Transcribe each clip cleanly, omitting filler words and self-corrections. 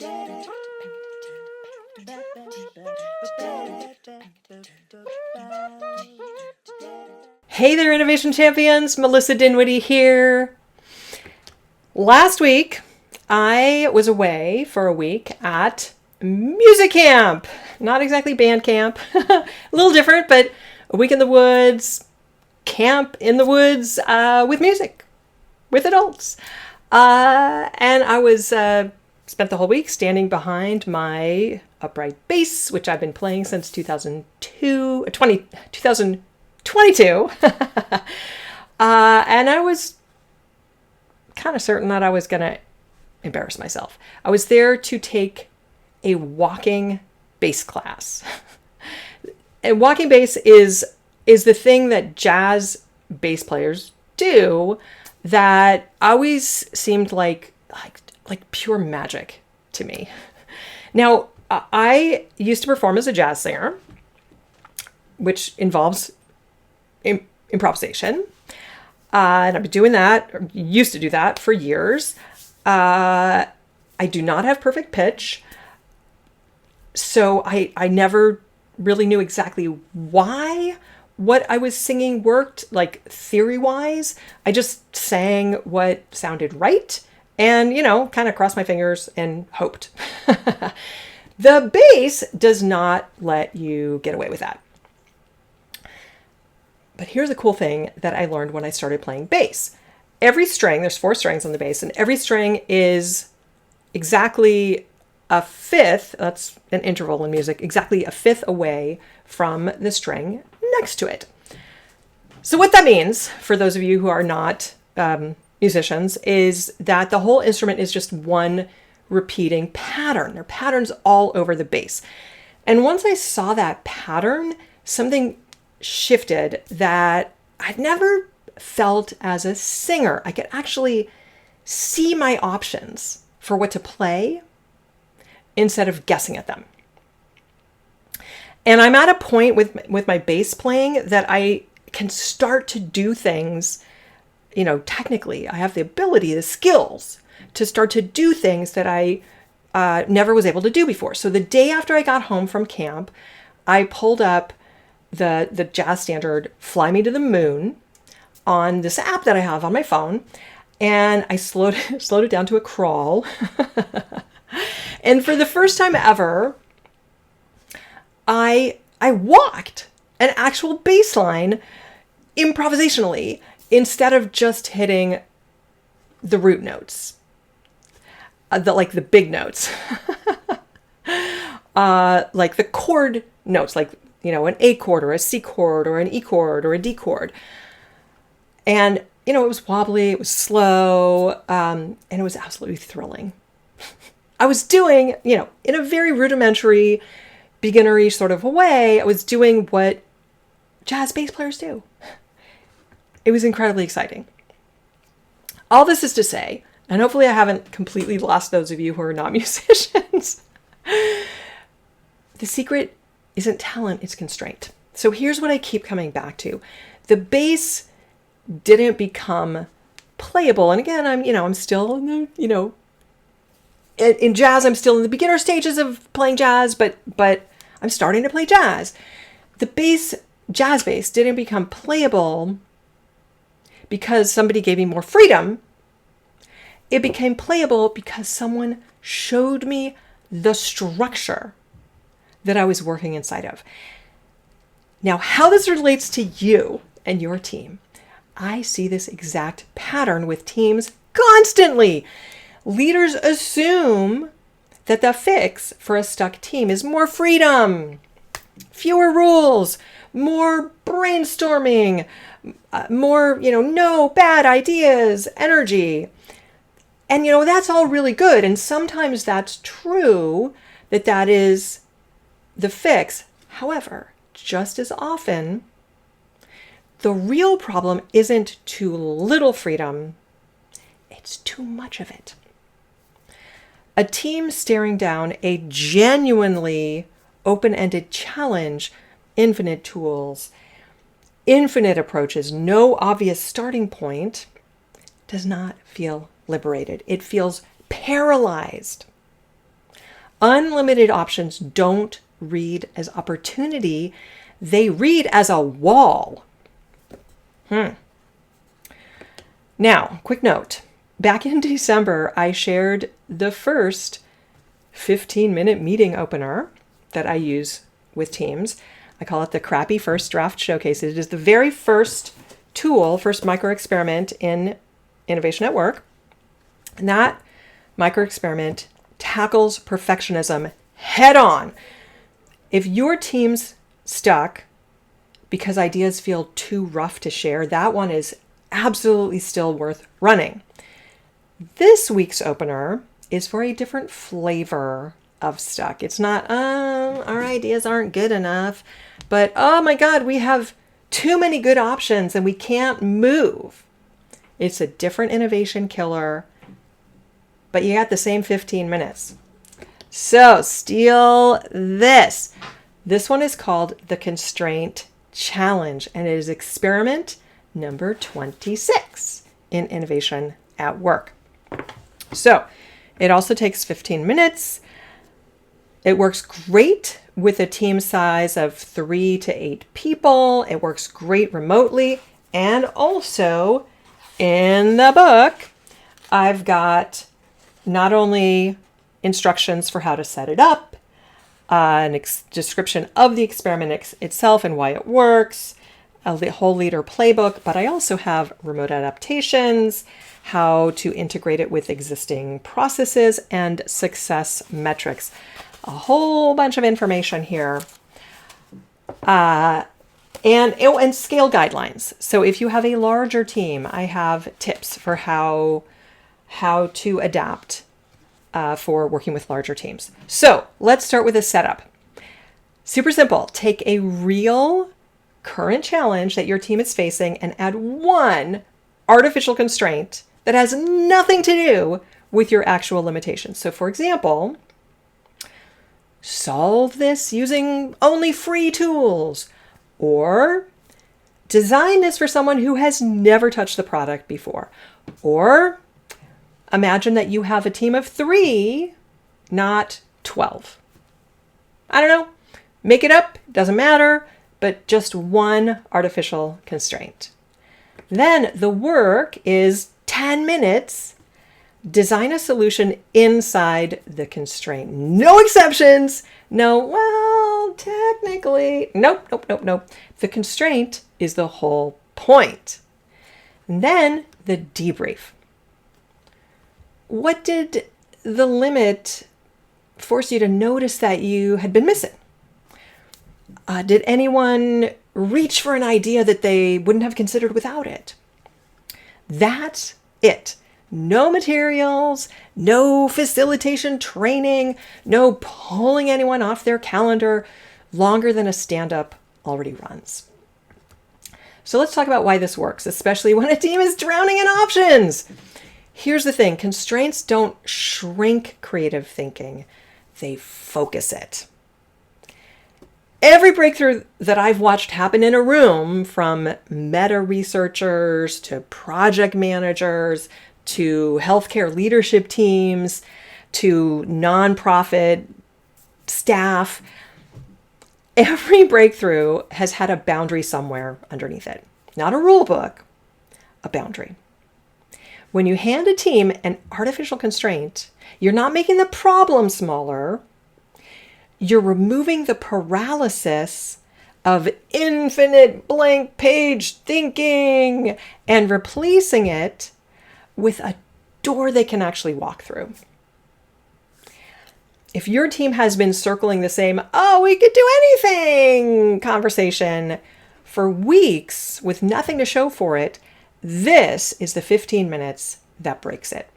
Hey there, Innovation Champions! Melissa Dinwiddie here. Last week, I was away for a week at music camp. Not exactly band camp. A little different, but a week in the woods, camp in the woods with music, with adults. And I was spent the whole week standing behind my upright bass, which I've been playing since 2022. And I was kind of certain that I was going to embarrass myself. I was there to take a walking bass class. And walking bass is the thing that jazz bass players do that always seemed like pure magic to me. Now, I used to perform as a jazz singer, which involves improvisation. And I've been doing that, or used to do that for years. I do not have perfect pitch. So I never really knew exactly why what I was singing worked, like theory-wise. I just sang what sounded right and, kind of crossed my fingers and hoped. The bass does not let you get away with that. But here's a cool thing that I learned when I started playing bass. Every string, there's 4 strings on the bass, and every string is exactly a fifth, that's an interval in music, exactly a fifth away from the string next to it. So what that means, for those of you who are not musicians, is that the whole instrument is just one repeating pattern. There are patterns all over the bass. And once I saw that pattern, something shifted that I'd never felt as a singer. I could actually see my options for what to play instead of guessing at them. And I'm at a point with my bass playing that I can start to do things, technically. I have the ability, the skills to start to do things that I never was able to do before. So the day after I got home from camp, I pulled up the jazz standard Fly Me to the Moon on this app that I have on my phone, and I slowed it down to a crawl. And for the first time ever, I walked an actual bass line improvisationally instead of just hitting the root notes, the big notes, like the chord notes, like an A chord or a C chord or an E chord or a D chord. And, it was wobbly, it was slow, and it was absolutely thrilling. I was doing, in a very rudimentary, beginnery sort of a way, I was doing what jazz bass players do. It was incredibly exciting. All this is to say, and hopefully I haven't completely lost those of you who are not musicians, the secret isn't talent, it's constraint. So here's what I keep coming back to. The bass didn't become playable. And again, I'm still in the, in jazz, I'm still in the beginner stages of playing jazz, but I'm starting to play jazz. The jazz bass didn't become playable because somebody gave me more freedom. It became playable because someone showed me the structure that I was working inside of. Now, how this relates to you and your team, I see this exact pattern with teams constantly. Leaders assume that the fix for a stuck team is more freedom, fewer rules, more brainstorming, more, no bad ideas, energy. And, that's all really good. And sometimes that's true that is the fix. However, just as often, the real problem isn't too little freedom, it's too much of it. A team staring down a genuinely open-ended challenge, infinite tools, infinite approaches, no obvious starting point, does not feel liberated. It feels paralyzed. Unlimited options don't read as opportunity. They read as a wall. Now, quick note. Back in December, I shared the first 15-minute meeting opener that I use with teams. I call it the crappy first draft showcase. It is the very first tool, first micro experiment in Innovation at Work. And that micro experiment tackles perfectionism head on. If your team's stuck because ideas feel too rough to share, that one is absolutely still worth running. This week's opener is for a different flavor of stuck. It's not, our ideas aren't good enough, but oh my God, we have too many good options and we can't move. It's a different innovation killer, but you got the same 15 minutes. So steal this. This one is called the Constraint Challenge, and it is experiment number 26 in Innovation at Work. So it also takes 15 minutes. It works great with a team size of 3 to 8 people. It works great remotely. And also in the book, I've got not only instructions for how to set it up, an description of the experiment itself and why it works, a whole leader playbook, but I also have remote adaptations, how to integrate it with existing processes, and success metrics. A whole bunch of information here. And scale guidelines. So if you have a larger team, I have tips for how to adapt for working with larger teams. So let's start with a setup. Super simple. Take a real current challenge that your team is facing and add one artificial constraint that has nothing to do with your actual limitations. So for example, solve this using only free tools, or design this for someone who has never touched the product before, or imagine that you have a team of 3, not 12. I don't know. Make it up. Doesn't matter. But just one artificial constraint. Then the work is 10 minutes. Design a solution inside the constraint. No exceptions. No, well, technically. Nope. The constraint is the whole point. And then the debrief. What did the limit force you to notice that you had been missing? Did anyone reach for an idea that they wouldn't have considered without it? That's it. No materials, no facilitation training, no pulling anyone off their calendar longer than a stand-up already runs. So let's talk about why this works, especially when a team is drowning in options. Here's the thing. Constraints don't shrink creative thinking. They focus it. Every breakthrough that I've watched happen in a room, from meta researchers to project managers to healthcare leadership teams to nonprofit staff, every breakthrough has had a boundary somewhere underneath it. Not a rule book, a boundary. When you hand a team an artificial constraint, you're not making the problem smaller. You're removing the paralysis of infinite blank page thinking and replacing it with a door they can actually walk through. If your team has been circling the same, oh, we could do anything conversation for weeks with nothing to show for it, this is the 15 minutes that breaks it.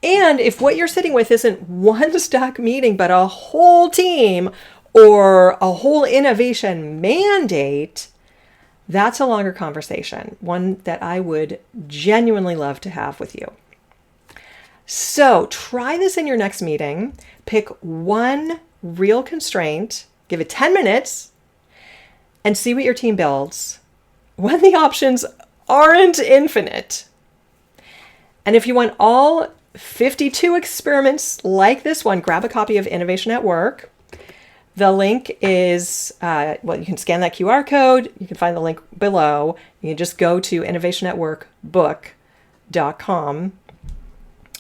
And if what you're sitting with isn't one stuck meeting, but a whole team or a whole innovation mandate, that's a longer conversation, one that I would genuinely love to have with you. So try this in your next meeting. Pick one real constraint, give it 10 minutes, and see what your team builds when the options aren't infinite. And if you want all 52 experiments like this one. Grab a copy of Innovation at Work. The link is, you can scan that QR code. You can find the link below. You can just go to innovationatworkbook.com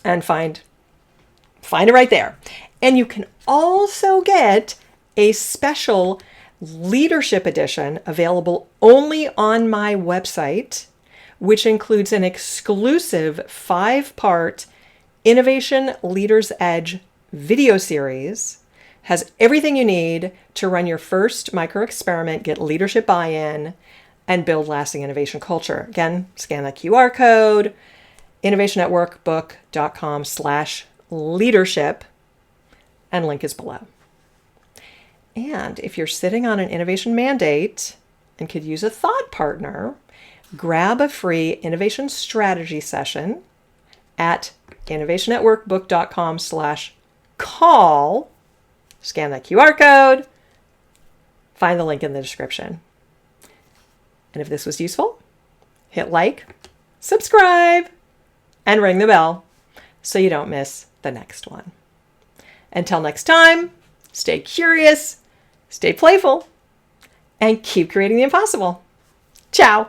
and find it right there. And you can also get a special leadership edition available only on my website, which includes an exclusive 5-part Innovation Leaders Edge video series. Has everything you need to run your first micro experiment, get leadership buy-in, and build lasting innovation culture. Again, scan that QR code, innovationatworkbook.com/leadership, and link is below. And if you're sitting on an innovation mandate and could use a thought partner, grab a free innovation strategy session at innovationatworkbook.com/call. Scan that QR code, find the link in the description. And if this was useful, hit like, subscribe, and ring the bell so you don't miss the next one. Until next time, stay curious, stay playful, and keep creating the impossible. Ciao.